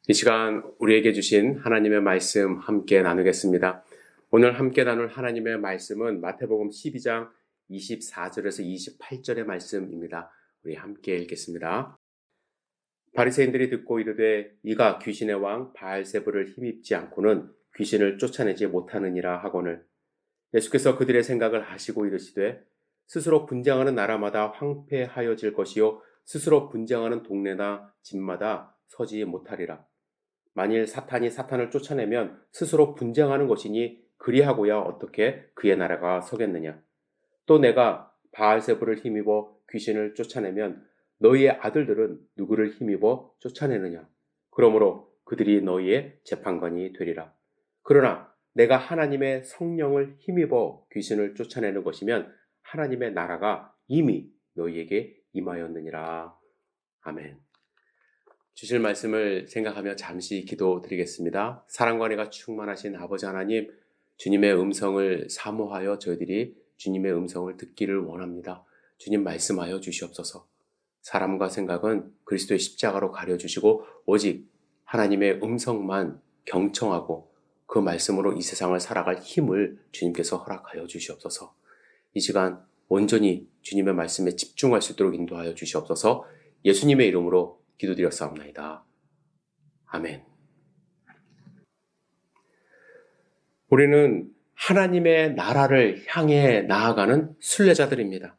이 시간 우리에게 주신 하나님의 말씀 함께 나누겠습니다. 오늘 함께 나눌 하나님의 말씀은 마태복음 12장 24절에서 28절의 말씀입니다. 우리 함께 읽겠습니다. 바리새인들이 듣고 이르되 이가 귀신의 왕 바알세불을 힘입지 않고는 귀신을 쫓아내지 못하느니라 하거늘 예수께서 그들의 생각을 아시고 이르시되 스스로 분쟁하는 나라마다 황폐하여질 것이요 스스로 분쟁하는 동네나 집마다 서지 못하리라. 만일 사탄이 사탄을 쫓아내면 스스로 분쟁하는 것이니 그리하고야 어떻게 그의 나라가 서겠느냐. 또 내가 바알세불을 힘입어 귀신을 쫓아내면 너희의 아들들은 누구를 힘입어 쫓아내느냐. 그러므로 그들이 너희의 재판관이 되리라. 그러나 내가 하나님의 성령을 힘입어 귀신을 쫓아내는 것이면 하나님의 나라가 이미 너희에게 임하였느니라. 아멘. 주실 말씀을 생각하며 잠시 기도드리겠습니다. 사랑과 은혜가 충만하신 아버지 하나님, 주님의 음성을 사모하여 저희들이 주님의 음성을 듣기를 원합니다. 주님 말씀하여 주시옵소서. 사람과 생각은 그리스도의 십자가로 가려주시고 오직 하나님의 음성만 경청하고 그 말씀으로 이 세상을 살아갈 힘을 주님께서 허락하여 주시옵소서. 이 시간 온전히 주님의 말씀에 집중할 수 있도록 인도하여 주시옵소서. 예수님의 이름으로 기도드렸사옵나이다. 아멘. 우리는 하나님의 나라를 향해 나아가는 순례자들입니다.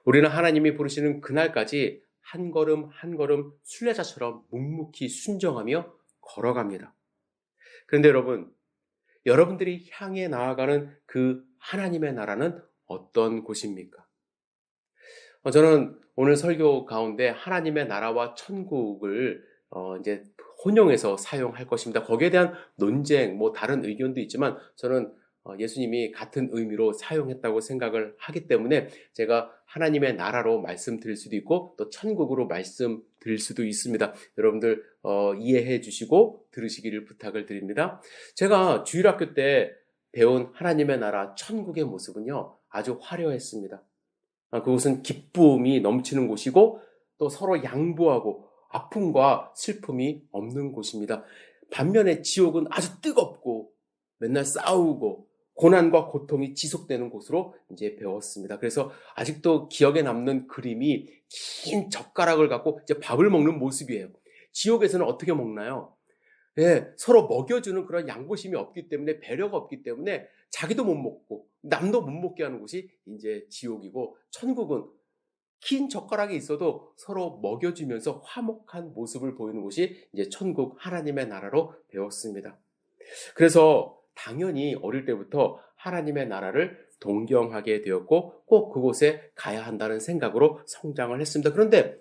우리는 하나님이 부르시는 그날까지 한 걸음 한 걸음 순례자처럼 묵묵히 순종하며 걸어갑니다. 그런데 여러분들이 향해 나아가는 그 하나님의 나라는 어떤 곳입니까? 저는 오늘 설교 가운데 하나님의 나라와 천국을 이제 혼용해서 사용할 것입니다. 거기에 대한 논쟁, 다른 의견도 있지만 저는 예수님이 같은 의미로 사용했다고 생각을 하기 때문에 제가 하나님의 나라로 말씀드릴 수도 있고 또 천국으로 말씀드릴 수도 있습니다. 여러분들 이해해 주시고 들으시기를 부탁을 드립니다. 제가 주일학교 때 배운 하나님의 나라 천국의 모습은요, 아주 화려했습니다. 그곳은 기쁨이 넘치는 곳이고 또 서로 양보하고 아픔과 슬픔이 없는 곳입니다. 반면에 지옥은 아주 뜨겁고 맨날 싸우고 고난과 고통이 지속되는 곳으로 이제 배웠습니다. 그래서 아직도 기억에 남는 그림이 긴 젓가락을 갖고 이제 밥을 먹는 모습이에요. 지옥에서는 어떻게 먹나요? 서로 먹여주는 그런 양보심이 없기 때문에, 배려가 없기 때문에 자기도 못 먹고 남도 못 먹게 하는 곳이 이제 지옥이고, 천국은 긴 젓가락이 있어도 서로 먹여주면서 화목한 모습을 보이는 곳이 이제 천국 하나님의 나라로 배웠습니다. 그래서 당연히 어릴 때부터 하나님의 나라를 동경하게 되었고 꼭 그곳에 가야 한다는 생각으로 성장을 했습니다. 그런데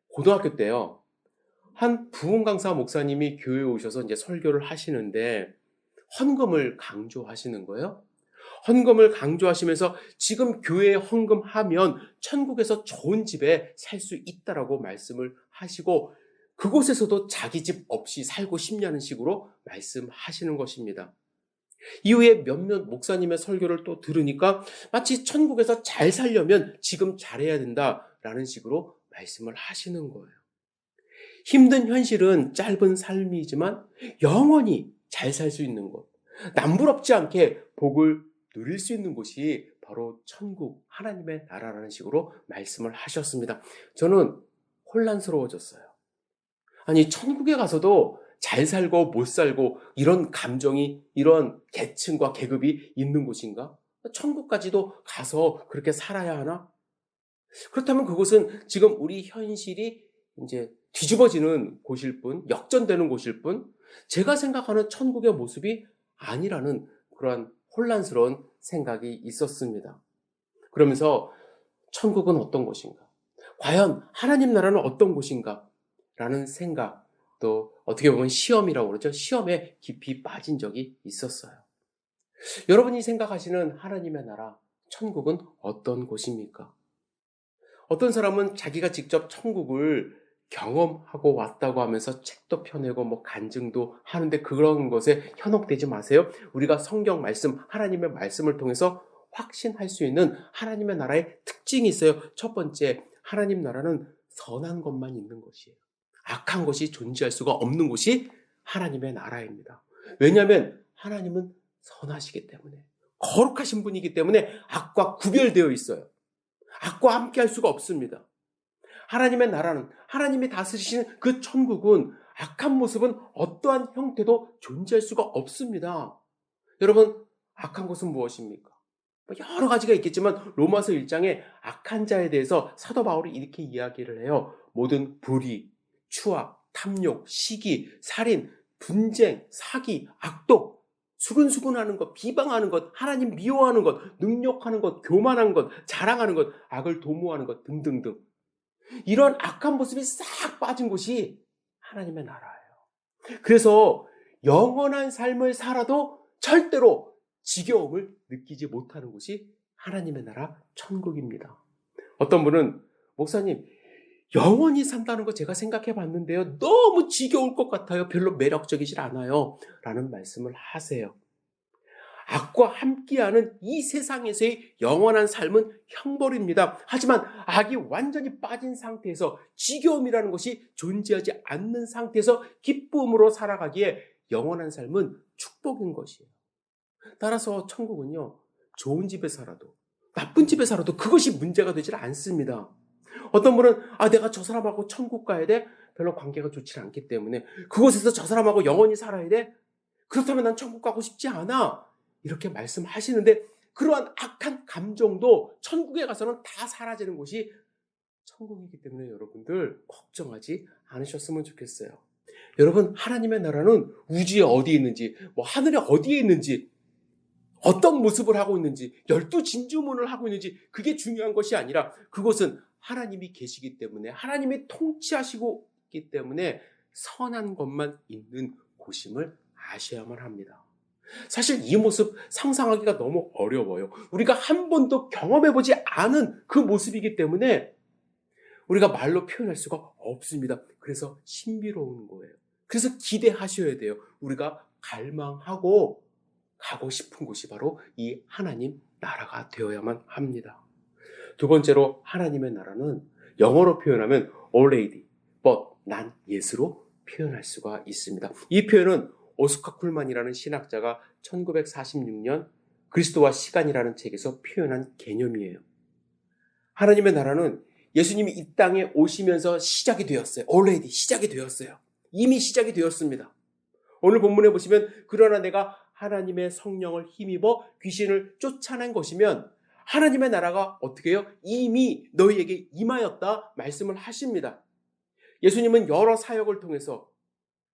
고등학교 때요, 한 부흥 강사 목사님이 교회에 오셔서 이제 설교를 하시는데 헌금을 강조하시는 거예요. 헌금을 강조하시면서 지금 교회에 헌금하면 천국에서 좋은 집에 살 수 있다라고 말씀을 하시고 그곳에서도 자기 집 없이 살고 싶냐는 식으로 말씀하시는 것입니다. 이후에 몇몇 목사님의 설교를 또 들으니까 마치 천국에서 잘 살려면 지금 잘해야 된다라는 식으로 말씀을 하시는 거예요. 힘든 현실은 짧은 삶이지만 영원히 잘 살 수 있는 곳, 남부럽지 않게 복을 누릴 수 있는 곳이 바로 천국, 하나님의 나라라는 식으로 말씀을 하셨습니다. 저는 혼란스러워졌어요. 아니, 천국에 가서도 잘 살고 못 살고 이런 감정이, 이런 계층과 계급이 있는 곳인가? 천국까지도 가서 그렇게 살아야 하나? 그렇다면 그곳은 지금 우리 현실이 이제 뒤집어지는 곳일 뿐, 역전되는 곳일 뿐, 제가 생각하는 천국의 모습이 아니라는 그러한 혼란스러운 생각이 있었습니다. 그러면서 천국은 어떤 곳인가? 과연 하나님 나라는 어떤 곳인가? 라는 생각, 또 어떻게 보면 시험이라고 그러죠. 시험에 깊이 빠진 적이 있었어요. 여러분이 생각하시는 하나님의 나라, 천국은 어떤 곳입니까? 어떤 사람은 자기가 직접 천국을 경험하고 왔다고 하면서 책도 펴내고 간증도 하는데 그런 것에 현혹되지 마세요. 우리가 성경 말씀, 하나님의 말씀을 통해서 확신할 수 있는 하나님의 나라의 특징이 있어요. 첫 번째, 하나님 나라는 선한 것만 있는 것이에요. 악한 것이 존재할 수가 없는 곳이 하나님의 나라입니다. 왜냐하면 하나님은 선하시기 때문에, 거룩하신 분이기 때문에 악과 구별되어 있어요. 악과 함께 할 수가 없습니다. 하나님의 나라는, 하나님이 다스리시는 그 천국은 악한 모습은 어떠한 형태도 존재할 수가 없습니다. 여러분, 악한 것은 무엇입니까? 여러 가지가 있겠지만 로마서 1장에 악한 자에 대해서 사도 바울이 이렇게 이야기를 해요. 모든 불의, 추악, 탐욕, 시기, 살인, 분쟁, 사기, 악독, 수근수근하는 것, 비방하는 것, 하나님 미워하는 것, 능욕하는 것, 교만한 것, 자랑하는 것, 악을 도모하는 것 등등등. 이런 악한 모습이 싹 빠진 곳이 하나님의 나라예요. 그래서 영원한 삶을 살아도 절대로 지겨움을 느끼지 못하는 곳이 하나님의 나라 천국입니다. 어떤 분은 목사님, 영원히 산다는 거 제가 생각해 봤는데요. 너무 지겨울 것 같아요. 별로 매력적이질 않아요. 라는 말씀을 하세요. 악과 함께하는 이 세상에서의 영원한 삶은 형벌입니다. 하지만 악이 완전히 빠진 상태에서 지겨움이라는 것이 존재하지 않는 상태에서 기쁨으로 살아가기에 영원한 삶은 축복인 것이에요. 따라서 천국은요, 좋은 집에 살아도 나쁜 집에 살아도 그것이 문제가 되질 않습니다. 어떤 분은 내가 저 사람하고 천국 가야 돼? 별로 관계가 좋지 않기 때문에 그곳에서 저 사람하고 영원히 살아야 돼? 그렇다면 난 천국 가고 싶지 않아. 이렇게 말씀하시는데 그러한 악한 감정도 천국에 가서는 다 사라지는 곳이 천국이기 때문에 여러분들 걱정하지 않으셨으면 좋겠어요. 여러분, 하나님의 나라는 우주에 어디에 있는지, 하늘에 어디에 있는지, 어떤 모습을 하고 있는지, 12진주문을 하고 있는지 그게 중요한 것이 아니라 그것은 하나님이 계시기 때문에, 하나님이 통치하시고 있기 때문에 선한 것만 있는 곳임을 아셔야만 합니다. 사실 이 모습 상상하기가 너무 어려워요. 우리가 한 번도 경험해보지 않은 그 모습이기 때문에 우리가 말로 표현할 수가 없습니다. 그래서 신비로운 거예요. 그래서 기대하셔야 돼요. 우리가 갈망하고 가고 싶은 곳이 바로 이 하나님 나라가 되어야만 합니다. 두 번째로 하나님의 나라는 영어로 표현하면 already, but 난 yet으로 표현할 수가 있습니다. 이 표현은 오스카 쿨만이라는 신학자가 1946년 그리스도와 시간이라는 책에서 표현한 개념이에요. 하나님의 나라는 예수님이 이 땅에 오시면서 시작이 되었어요. already 시작이 되었어요. 이미 시작이 되었습니다. 오늘 본문에 보시면 그러나 내가 하나님의 성령을 힘입어 귀신을 쫓아낸 것이면 하나님의 나라가 어떻게 해요? 이미 너희에게 임하였다 말씀을 하십니다. 예수님은 여러 사역을 통해서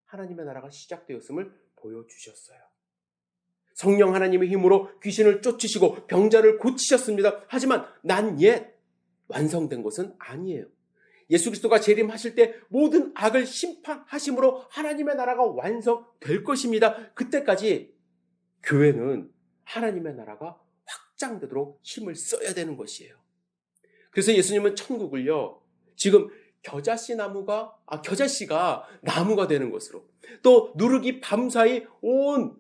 하나님의 나라가 시작되었음을 보여주셨어요. 성령 하나님의 힘으로 귀신을 쫓으시고 병자를 고치셨습니다. 하지만 난 옛 완성된 것은 아니에요. 예수 그리스도가 재림하실 때 모든 악을 심판하심으로 하나님의 나라가 완성될 것입니다. 그때까지 교회는 하나님의 나라가 확장되도록 힘을 써야 되는 것이에요. 그래서 예수님은 천국을요, 지금 겨자씨가 나무가 되는 것으로, 또 누룩이 밤사이 온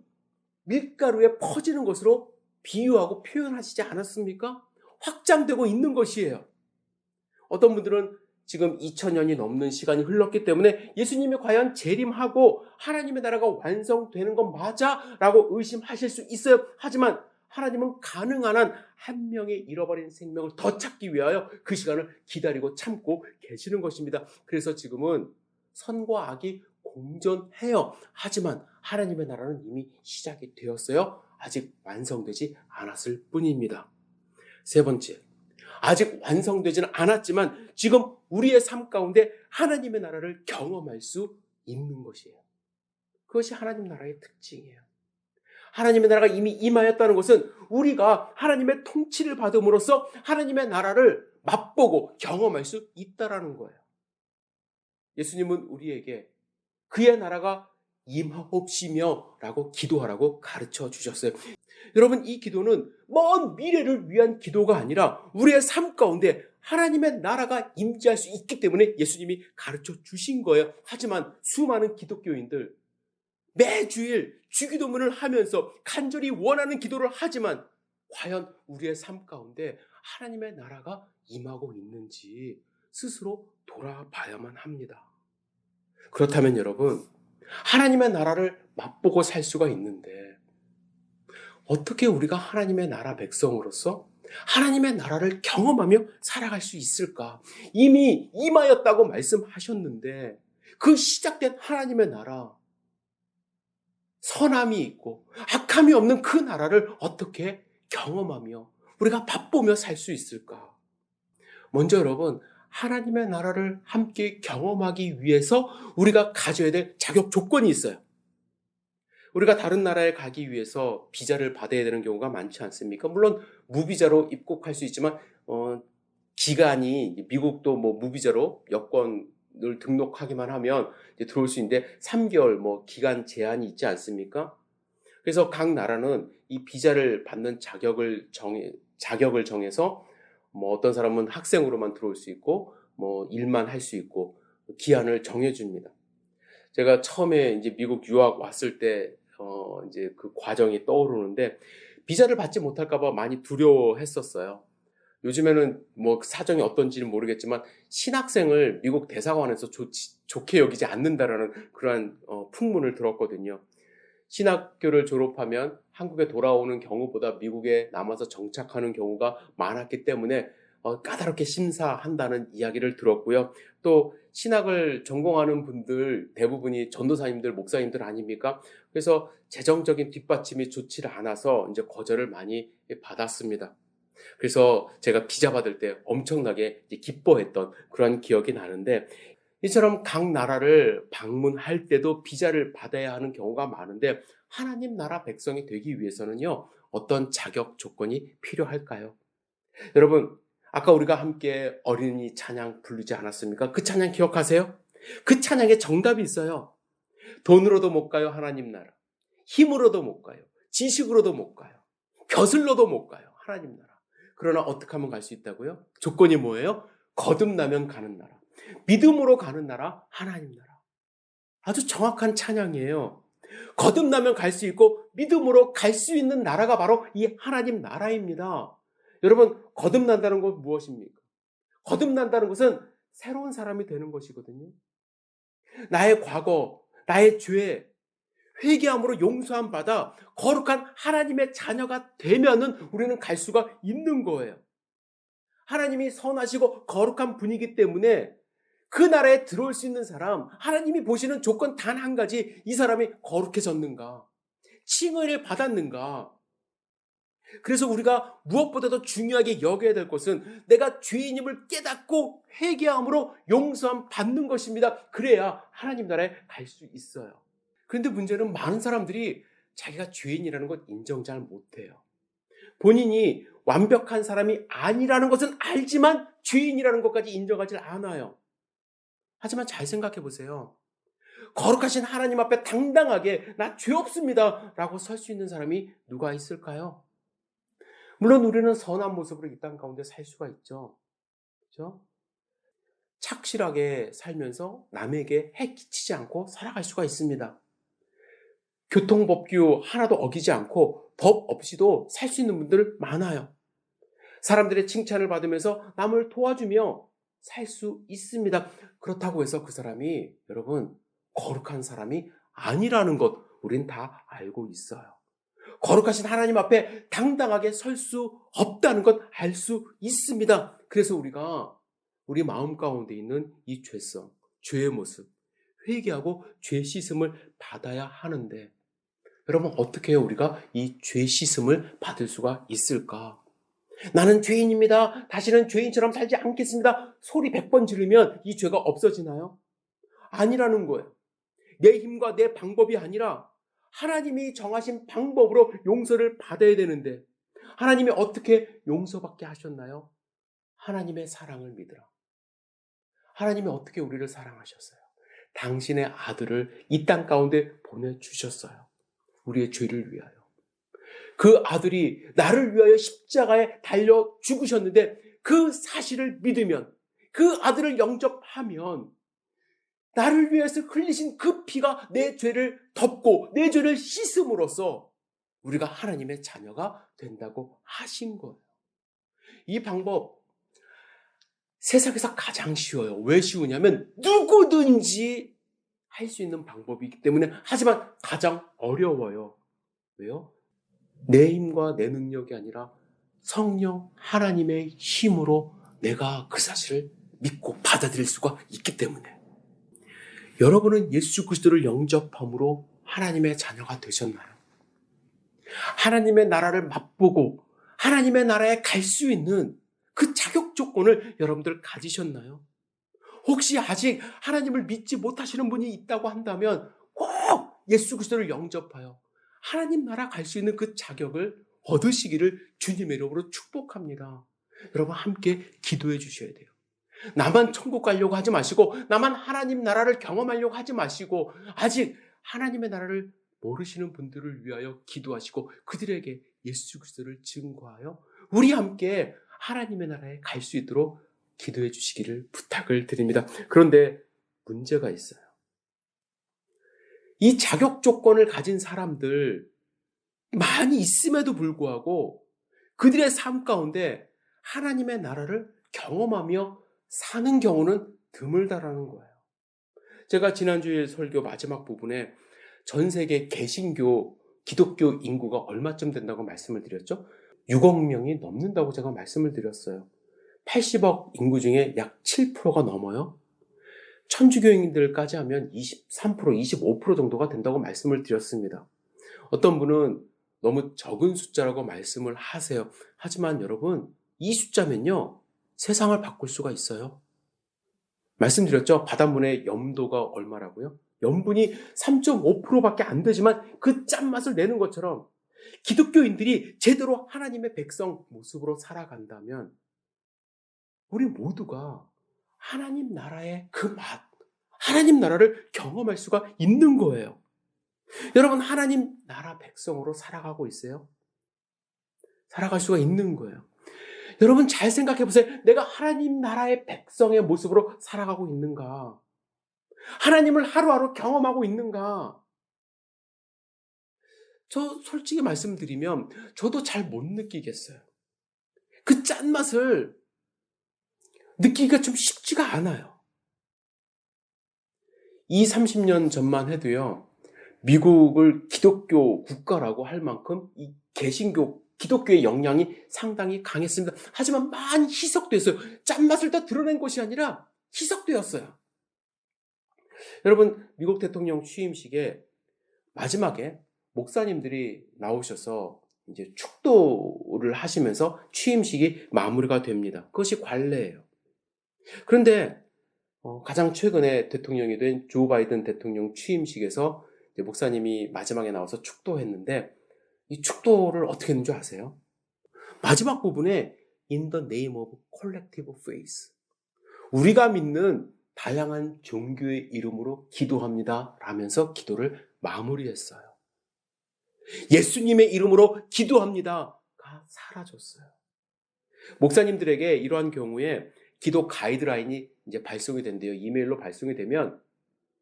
밀가루에 퍼지는 것으로 비유하고 표현하시지 않았습니까? 확장되고 있는 것이에요. 어떤 분들은 지금 2000년이 넘는 시간이 흘렀기 때문에 예수님이 과연 재림하고 하나님의 나라가 완성되는 건 맞아? 라고 의심하실 수 있어요. 하지만 하나님은 가능한 한 한 명의 잃어버린 생명을 더 찾기 위하여 그 시간을 기다리고 참고 계시는 것입니다. 그래서 지금은 선과 악이 공존해요. 하지만 하나님의 나라는 이미 시작이 되었어요. 아직 완성되지 않았을 뿐입니다. 세 번째, 아직 완성되지는 않았지만 지금 우리의 삶 가운데 하나님의 나라를 경험할 수 있는 것이에요. 그것이 하나님 나라의 특징이에요. 하나님의 나라가 이미 임하였다는 것은 우리가 하나님의 통치를 받음으로써 하나님의 나라를 맛보고 경험할 수 있다는 거예요. 예수님은 우리에게 그의 나라가 임하옵시며 라고 기도하라고 가르쳐 주셨어요. 여러분, 이 기도는 먼 미래를 위한 기도가 아니라 우리의 삶 가운데 하나님의 나라가 임재할 수 있기 때문에 예수님이 가르쳐 주신 거예요. 하지만 수많은 기독교인들 매주일 주기도문을 하면서 간절히 원하는 기도를 하지만 과연 우리의 삶 가운데 하나님의 나라가 임하고 있는지 스스로 돌아봐야만 합니다. 그렇다면 여러분, 하나님의 나라를 맛보고 살 수가 있는데 어떻게 우리가 하나님의 나라 백성으로서 하나님의 나라를 경험하며 살아갈 수 있을까? 이미 임하였다고 말씀하셨는데 그 시작된 하나님의 나라, 선함이 있고 악함이 없는 그 나라를 어떻게 경험하며 우리가 맛보며 살 수 있을까? 먼저 여러분, 하나님의 나라를 함께 경험하기 위해서 우리가 가져야 될 자격 조건이 있어요. 우리가 다른 나라에 가기 위해서 비자를 받아야 되는 경우가 많지 않습니까? 물론 무비자로 입국할 수 있지만 기간이 미국도 뭐 무비자로 여권을 등록하기만 하면 이제 들어올 수 있는데 3개월 뭐 기간 제한이 있지 않습니까? 그래서 각 나라는 이 비자를 받는 자격을 정해서 뭐 어떤 사람은 학생으로만 들어올 수 있고 뭐 일만 할 수 있고 기한을 정해줍니다. 제가 처음에 이제 미국 유학 왔을 때 이제 그 과정이 떠오르는데 비자를 받지 못할까 봐 많이 두려워했었어요. 요즘에는 뭐 사정이 어떤지는 모르겠지만 신학생을 미국 대사관에서 좋게 여기지 않는다라는 그러한 풍문을 들었거든요. 신학교를 졸업하면 한국에 돌아오는 경우보다 미국에 남아서 정착하는 경우가 많았기 때문에 까다롭게 심사한다는 이야기를 들었고요. 또 신학을 전공하는 분들 대부분이 전도사님들, 목사님들 아닙니까? 그래서 재정적인 뒷받침이 좋지를 않아서 이제 거절을 많이 받았습니다. 그래서 제가 비자 받을 때 엄청나게 기뻐했던 그런 기억이 나는데 이처럼 각 나라를 방문할 때도 비자를 받아야 하는 경우가 많은데 하나님 나라 백성이 되기 위해서는요, 어떤 자격 조건이 필요할까요? 여러분, 아까 우리가 함께 어린이 찬양 부르지 않았습니까? 그 찬양 기억하세요? 그 찬양에 정답이 있어요. 돈으로도 못 가요, 하나님 나라. 힘으로도 못 가요. 지식으로도 못 가요. 벼슬로도 못 가요, 하나님 나라. 그러나 어떻게 하면 갈 수 있다고요? 조건이 뭐예요? 거듭나면 가는 나라. 믿음으로 가는 나라, 하나님 나라. 아주 정확한 찬양이에요. 거듭나면 갈 수 있고 믿음으로 갈 수 있는 나라가 바로 이 하나님 나라입니다. 여러분, 거듭난다는 건 무엇입니까? 거듭난다는 것은 새로운 사람이 되는 것이거든요. 나의 과거, 나의 죄, 회개함으로 용서함 받아 거룩한 하나님의 자녀가 되면은 우리는 갈 수가 있는 거예요. 하나님이 선하시고 거룩한 분이기 때문에 그 나라에 들어올 수 있는 사람, 하나님이 보시는 조건 단 한 가지, 이 사람이 거룩해졌는가? 칭의를 받았는가? 그래서 우리가 무엇보다도 중요하게 여겨야 될 것은 내가 죄인임을 깨닫고 회개함으로 용서함 받는 것입니다. 그래야 하나님 나라에 갈 수 있어요. 그런데 문제는 많은 사람들이 자기가 죄인이라는 것 인정 잘 못해요. 본인이 완벽한 사람이 아니라는 것은 알지만 죄인이라는 것까지 인정하지 않아요. 하지만 잘 생각해 보세요. 거룩하신 하나님 앞에 당당하게 나 죄 없습니다 라고 설 수 있는 사람이 누가 있을까요? 물론 우리는 선한 모습으로 이 땅 가운데 살 수가 있죠. 그렇죠? 착실하게 살면서 남에게 해 끼치지 않고 살아갈 수가 있습니다. 교통법규 하나도 어기지 않고 법 없이도 살 수 있는 분들 많아요. 사람들의 칭찬을 받으면서 남을 도와주며 살 수 있습니다. 그렇다고 해서 그 사람이 여러분 거룩한 사람이 아니라는 것 우린 다 알고 있어요. 거룩하신 하나님 앞에 당당하게 설 수 없다는 것 알 수 있습니다. 그래서 우리가 우리 마음 가운데 있는 이 죄성, 죄의 모습, 회개하고 죄 씻음을 받아야 하는데 여러분 어떻게 해요? 우리가 이 죄 씻음을 받을 수가 있을까? 나는 죄인입니다. 다시는 죄인처럼 살지 않겠습니다. 소리 100번 지르면 이 죄가 없어지나요? 아니라는 거예요. 내 힘과 내 방법이 아니라 하나님이 정하신 방법으로 용서를 받아야 되는데 하나님이 어떻게 용서받게 하셨나요? 하나님의 사랑을 믿으라. 하나님이 어떻게 우리를 사랑하셨어요? 당신의 아들을 이 땅 가운데 보내주셨어요. 우리의 죄를 위하여. 그 아들이 나를 위하여 십자가에 달려 죽으셨는데 그 사실을 믿으면 그 아들을 영접하면 나를 위해서 흘리신 그 피가 내 죄를 덮고 내 죄를 씻음으로써 우리가 하나님의 자녀가 된다고 하신 거예요. 이 방법 세상에서 가장 쉬워요. 왜 쉬우냐면 누구든지 할 수 있는 방법이기 때문에 하지만 가장 어려워요. 왜요? 내 힘과 내 능력이 아니라 성령 하나님의 힘으로 내가 그 사실을 믿고 받아들일 수가 있기 때문에. 여러분은 예수 그리스도를 영접함으로 하나님의 자녀가 되셨나요? 하나님의 나라를 맛보고 하나님의 나라에 갈 수 있는 그 자격 조건을 여러분들 가지셨나요? 혹시 아직 하나님을 믿지 못하시는 분이 있다고 한다면 꼭 예수 그리스도를 영접하여 하나님 나라 갈 수 있는 그 자격을 얻으시기를 주님의 이름으로 축복합니다. 여러분 함께 기도해 주셔야 돼요. 나만 천국 가려고 하지 마시고 나만 하나님 나라를 경험하려고 하지 마시고 아직 하나님의 나라를 모르시는 분들을 위하여 기도하시고 그들에게 예수 그리스도를 증거하여 우리 함께 하나님의 나라에 갈 수 있도록 기도해 주시기를 부탁을 드립니다. 그런데 문제가 있어요. 이 자격 조건을 가진 사람들 많이 있음에도 불구하고 그들의 삶 가운데 하나님의 나라를 경험하며 사는 경우는 드물다라는 거예요. 제가 지난주에 설교 마지막 부분에 전 세계 개신교, 기독교 인구가 얼마쯤 된다고 말씀을 드렸죠? 6억 명이 넘는다고 제가 말씀을 드렸어요. 80억 인구 중에 약 7%가 넘어요. 천주교인들까지 하면 23%, 25% 정도가 된다고 말씀을 드렸습니다. 어떤 분은 너무 적은 숫자라고 말씀을 하세요. 하지만 여러분, 이 숫자면요, 세상을 바꿀 수가 있어요. 말씀드렸죠? 바닷물의 염도가 얼마라고요? 염분이 3.5%밖에 안 되지만 그 짠맛을 내는 것처럼 기독교인들이 제대로 하나님의 백성 모습으로 살아간다면 우리 모두가 하나님 나라의 그 맛, 하나님 나라를 경험할 수가 있는 거예요. 여러분 하나님 나라 백성으로 살아가고 있어요? 살아갈 수가 있는 거예요. 여러분 잘 생각해 보세요. 내가 하나님 나라의 백성의 모습으로 살아가고 있는가? 하나님을 하루하루 경험하고 있는가? 저 솔직히 말씀드리면 저도 잘 못 느끼겠어요. 그 짠맛을 느끼기가 좀 쉽지가 않아요. 30년 전만 해도요. 미국을 기독교 국가라고 할 만큼 이 개신교, 기독교의 영향이 상당히 강했습니다. 하지만 많이 희석됐어요. 짠맛을 다 드러낸 것이 아니라 희석되었어요. 여러분 미국 대통령 취임식에 마지막에 목사님들이 나오셔서 이제 축도를 하시면서 취임식이 마무리가 됩니다. 그것이 관례예요. 그런데 가장 최근에 대통령이 된 조 바이든 대통령 취임식에서 목사님이 마지막에 나와서 축도했는데 이 축도를 어떻게 했는지 아세요? 마지막 부분에 In the name of collective faith, 우리가 믿는 다양한 종교의 이름으로 기도합니다 라면서 기도를 마무리했어요. 예수님의 이름으로 기도합니다가 사라졌어요. 목사님들에게 이러한 경우에 기도 가이드라인이 이제 발송이 된대요. 이메일로 발송이 되면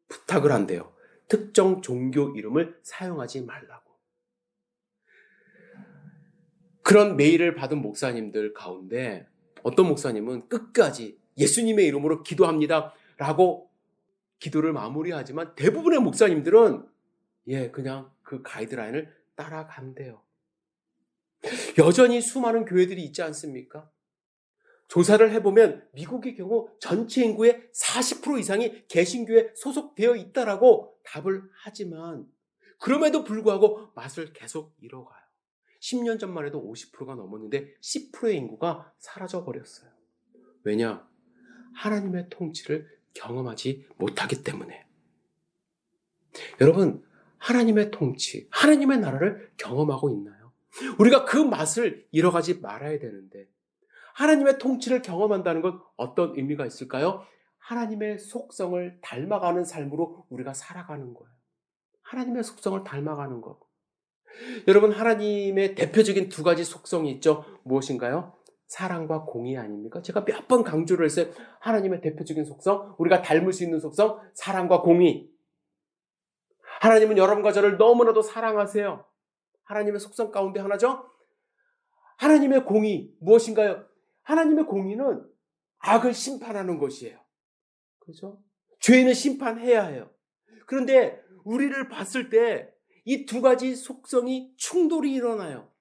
부탁을 한대요. 특정 종교 이름을 사용하지 말라고. 그런 메일을 받은 목사님들 가운데 어떤 목사님은 끝까지 예수님의 이름으로 기도합니다 라고 기도를 마무리하지만 대부분의 목사님들은 그냥 그 가이드라인을 따라간대요. 여전히 수많은 교회들이 있지 않습니까? 조사를 해보면 미국의 경우 전체 인구의 40% 이상이 개신교에 소속되어 있다라고 답을 하지만 그럼에도 불구하고 맛을 계속 잃어가요. 10년 전만 해도 50%가 넘었는데 10%의 인구가 사라져버렸어요. 왜냐? 하나님의 통치를 경험하지 못하기 때문에. 여러분, 하나님의 통치, 하나님의 나라를 경험하고 있나요? 우리가 그 맛을 잃어가지 말아야 되는데 하나님의 통치를 경험한다는 건 어떤 의미가 있을까요? 하나님의 속성을 닮아가는 삶으로 우리가 살아가는 거예요. 하나님의 속성을 닮아가는 것. 여러분 하나님의 대표적인 두 가지 속성이 있죠. 무엇인가요? 사랑과 공의 아닙니까? 제가 몇 번 강조를 했어요. 하나님의 대표적인 속성, 우리가 닮을 수 있는 속성, 사랑과 공의. 하나님은 여러분과 저를 너무나도 사랑하세요. 하나님의 속성 가운데 하나죠. 하나님의 공의 무엇인가요? 하나님의 공의는 악을 심판하는 것이에요. 그렇죠? 죄인은 심판해야 해요. 그런데 우리를 봤을 때 이 두 가지 속성이 충돌이 일어나요.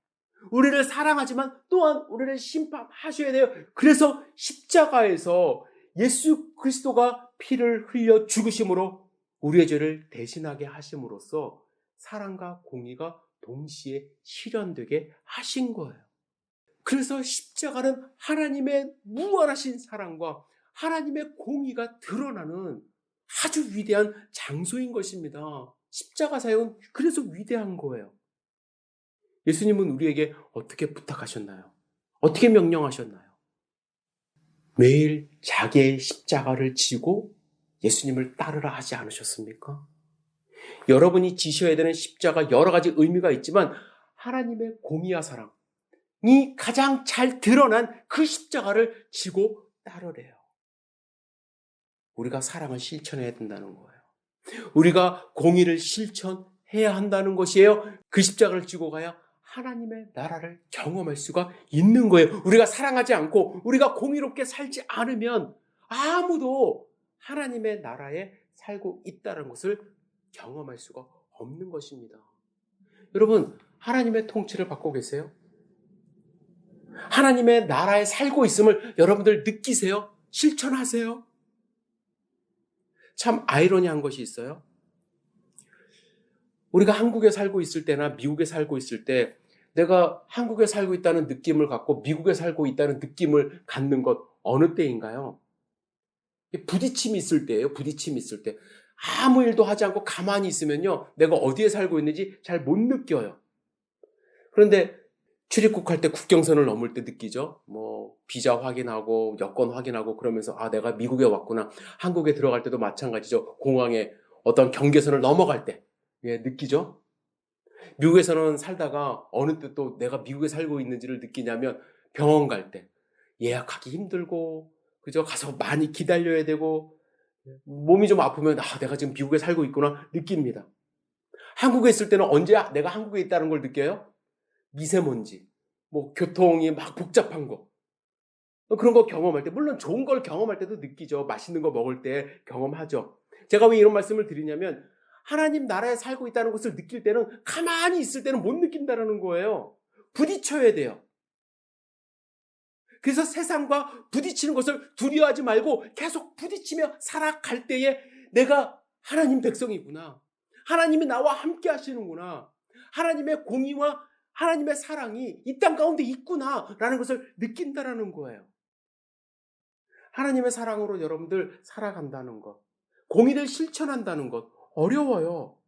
우리를 사랑하지만 또한 우리를 심판하셔야 돼요. 그래서 십자가에서 예수 그리스도가 피를 흘려 죽으심으로 우리의 죄를 대신하게 하심으로써 사랑과 공의가 동시에 실현되게 하신 거예요. 그래서 십자가는 하나님의 무한하신 사랑과 하나님의 공의가 드러나는 아주 위대한 장소인 것입니다. 십자가 사역은 그래서 위대한 거예요. 예수님은 우리에게 어떻게 부탁하셨나요? 어떻게 명령하셨나요? 매일 자기의 십자가를 지고 예수님을 따르라 하지 않으셨습니까? 여러분이 지셔야 되는 십자가 여러 가지 의미가 있지만 하나님의 공의와 사랑이 가장 잘 드러난 그 십자가를 지고 따르래요. 우리가 사랑을 실천해야 된다는 거예요. 우리가 공의를 실천해야 한다는 것이에요. 그 십자가를 지고 가야 하나님의 나라를 경험할 수가 있는 거예요. 우리가 사랑하지 않고 우리가 공의롭게 살지 않으면 아무도 하나님의 나라에 살고 있다는 것을 경험할 수가 없는 것입니다. 여러분, 하나님의 통치를 받고 계세요? 하나님의 나라에 살고 있음을 여러분들 느끼세요? 실천하세요? 참 아이러니한 것이 있어요. 우리가 한국에 살고 있을 때나 미국에 살고 있을 때 내가 한국에 살고 있다는 느낌을 갖고 미국에 살고 있다는 느낌을 갖는 것 어느 때인가요? 부딪힘이 있을 때예요. 부딪힘이 있을 때. 아무 일도 하지 않고 가만히 있으면요. 내가 어디에 살고 있는지 잘 못 느껴요. 그런데 출입국할 때 국경선을 넘을 때 느끼죠. 비자 확인하고 여권 확인하고 그러면서 내가 미국에 왔구나. 한국에 들어갈 때도 마찬가지죠. 공항에 어떤 경계선을 넘어갈 때 느끼죠. 미국에서는 살다가 어느 때 또 내가 미국에 살고 있는지를 느끼냐면 병원 갈 때 예약하기 힘들고 그죠? 가서 많이 기다려야 되고 몸이 좀 아프면 내가 지금 미국에 살고 있구나 느낍니다. 한국에 있을 때는 언제 내가 한국에 있다는 걸 느껴요? 미세먼지, 교통이 막 복잡한 거 그런 거 경험할 때 물론 좋은 걸 경험할 때도 느끼죠. 맛있는 거 먹을 때 경험하죠. 제가 왜 이런 말씀을 드리냐면 하나님 나라에 살고 있다는 것을 느낄 때는 가만히 있을 때는 못 느낀다는 거예요. 부딪혀야 돼요. 그래서 세상과 부딪히는 것을 두려워하지 말고 계속 부딪히며 살아갈 때에 내가 하나님 백성이구나. 하나님이 나와 함께 하시는구나. 하나님의 공의와 하나님의 사랑이 이 땅 가운데 있구나라는 것을 느낀다라는 거예요. 하나님의 사랑으로 여러분들 살아간다는 것, 공의를 실천한다는 것 어려워요.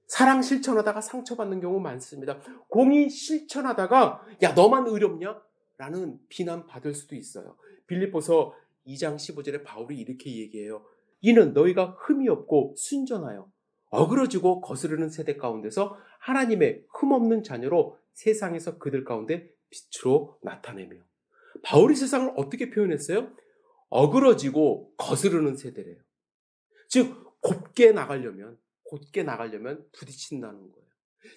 사랑 실천하다가 상처받는 경우 많습니다. 공의 실천하다가 너만 의롭냐? 라는 비난받을 수도 있어요. 빌립보서 2장 15절에 바울이 이렇게 얘기해요. 이는 너희가 흠이 없고 순전하여 어그러지고 거스르는 세대 가운데서 하나님의 흠없는 자녀로 세상에서 그들 가운데 빛으로 나타내며. 바울이 세상을 어떻게 표현했어요? 어그러지고 거스르는 세대래요. 즉 곧게 나가려면 부딪힌다는 거예요.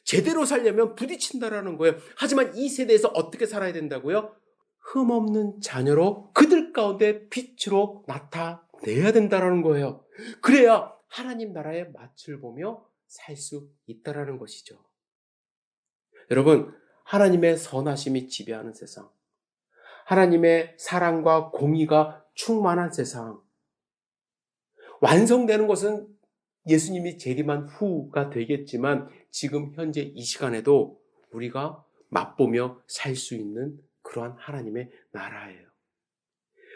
제대로 살려면 부딪힌다라는 거예요. 하지만 이 세대에서 어떻게 살아야 된다고요? 흠없는 자녀로 그들 가운데 빛으로 나타내야 된다라는 거예요. 그래야 하나님 나라의 맛을 보며 살 수 있다라는 것이죠. 여러분, 하나님의 선하심이 지배하는 세상, 하나님의 사랑과 공의가 충만한 세상, 완성되는 것은 예수님이 재림한 후가 되겠지만 지금 현재 이 시간에도 우리가 맛보며 살 수 있는 그러한 하나님의 나라예요.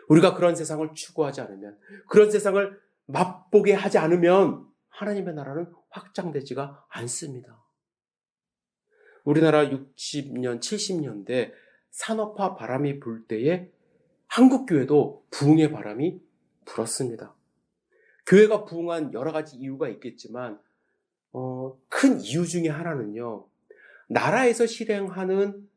우리가 그런 세상을 추구하지 않으면, 그런 세상을 맛보게 하지 않으면 하나님의 나라는 확장되지가 않습니다. 우리나라 60년, 70년대 산업화 바람이 불 때에 한국교회도 부흥의 바람이 불었습니다. 교회가 부흥한 여러 가지 이유가 있겠지만 큰 이유 중에 하나는요. 나라에서 실행하는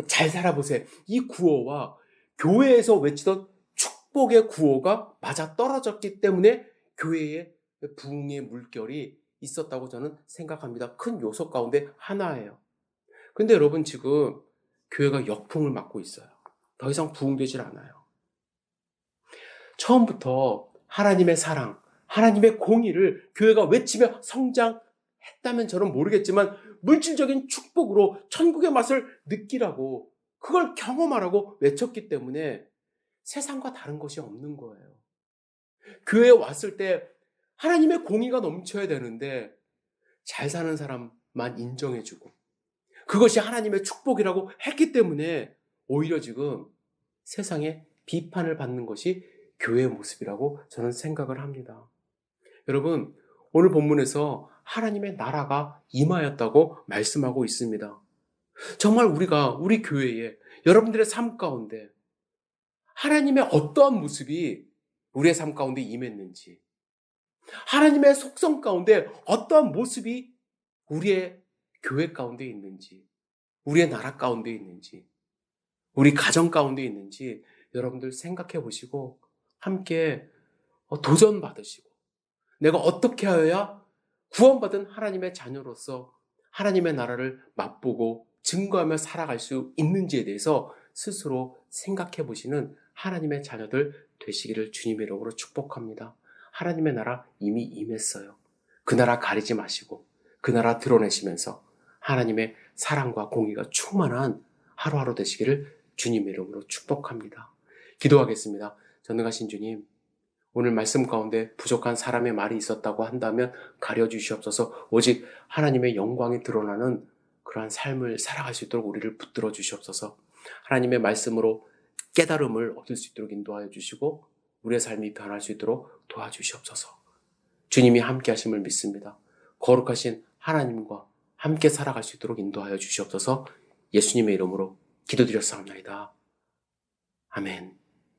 잘 살아보세요. 이 구호와 교회에서 외치던 축복의 구호가 맞아떨어졌기 때문에 교회에 부흥의 물결이 있었다고 저는 생각합니다. 큰 요소 가운데 하나예요. 그런데 여러분 지금 교회가 역풍을 맞고 있어요. 더 이상 부흥되질 않아요. 처음부터 하나님의 사랑, 하나님의 공의를 교회가 외치며 성장했다면 저는 모르겠지만 물질적인 축복으로 천국의 맛을 느끼라고 그걸 경험하라고 외쳤기 때문에 세상과 다른 것이 없는 거예요. 교회에 왔을 때 하나님의 공의가 넘쳐야 되는데 잘 사는 사람만 인정해주고 그것이 하나님의 축복이라고 했기 때문에 오히려 지금 세상에 비판을 받는 것이 교회의 모습이라고 저는 생각을 합니다. 여러분, 오늘 본문에서 하나님의 나라가 임하였다고 말씀하고 있습니다. 정말 우리 교회에 여러분들의 삶 가운데 하나님의 어떠한 모습이 우리의 삶 가운데 임했는지, 하나님의 속성 가운데 어떠한 모습이 우리의 교회 가운데 있는지, 우리의 나라 가운데 있는지, 우리 가정 가운데 있는지 여러분들 생각해 보시고 함께 도전 받으시고 내가 어떻게 하여야 구원받은 하나님의 자녀로서 하나님의 나라를 맛보고 증거하며 살아갈 수 있는지에 대해서 스스로 생각해 보시는 하나님의 자녀들 되시기를 주님의 이름으로 축복합니다. 하나님의 나라 이미 임했어요. 그 나라 가리지 마시고 그 나라 드러내시면서 하나님의 사랑과 공의가 충만한 하루하루 되시기를 주님의 이름으로 축복합니다. 기도하겠습니다. 전능하신 주님, 오늘 말씀 가운데 부족한 사람의 말이 있었다고 한다면 가려주시옵소서. 오직 하나님의 영광이 드러나는 그러한 삶을 살아갈 수 있도록 우리를 붙들어 주시옵소서. 하나님의 말씀으로 깨달음을 얻을 수 있도록 인도하여 주시고 우리의 삶이 변할 수 있도록 도와주시옵소서. 주님이 함께 하심을 믿습니다. 거룩하신 하나님과 함께 살아갈 수 있도록 인도하여 주시옵소서. 예수님의 이름으로 기도드렸사옵나이다. 아멘.